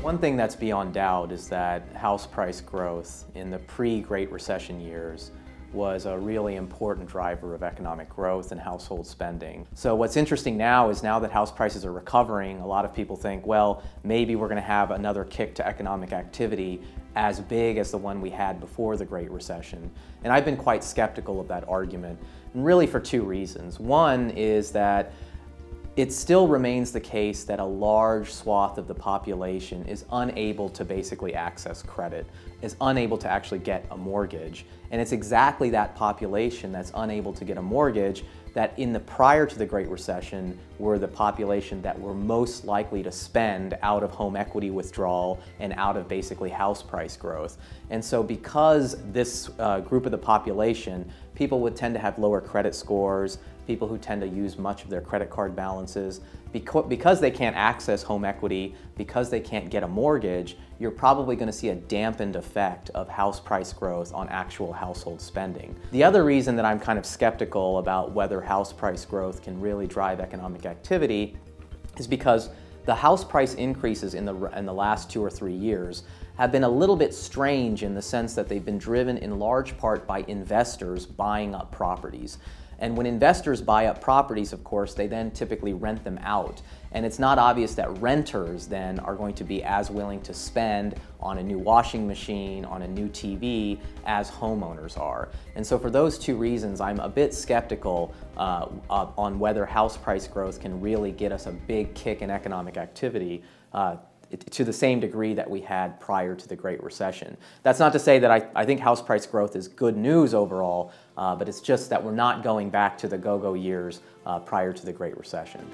One thing that's beyond doubt is that house price growth in the pre-Great Recession years was a really important driver of economic growth and household spending. So what's interesting now is now that house prices are recovering, a lot of people think, well, maybe we're going to have another kick to economic activity as big as the one we had before the Great Recession. And I've been quite skeptical of that argument, and really for two reasons. One is that it still remains the case that a large swath of the population is unable to basically access credit, is unable to actually get a mortgage. And it's exactly that population that's unable to get a mortgage that prior to the Great Recession were the population that were most likely to spend out of home equity withdrawal and out of basically house price growth. And so because this group of the population, people would tend to have lower credit scores, people who tend to use much of their credit card balances, because they can't access home equity, because they can't get a mortgage, you're probably going to see a dampened effect of house price growth on actual household spending. The other reason that I'm kind of skeptical about whether house price growth can really drive economic activity is because the house price increases in the last 2 or 3 years have been a little bit strange in the sense that they've been driven in large part by investors buying up properties. And when investors buy up properties, of course, they then typically rent them out. And it's not obvious that renters then are going to be as willing to spend on a new washing machine, on a new TV, as homeowners are. And so for those two reasons, I'm a bit skeptical on whether house price growth can really get us a big kick in economic activity to the same degree that we had prior to the Great Recession. That's not to say that I think house price growth is good news overall, but it's just that we're not going back to the go-go years prior to the Great Recession.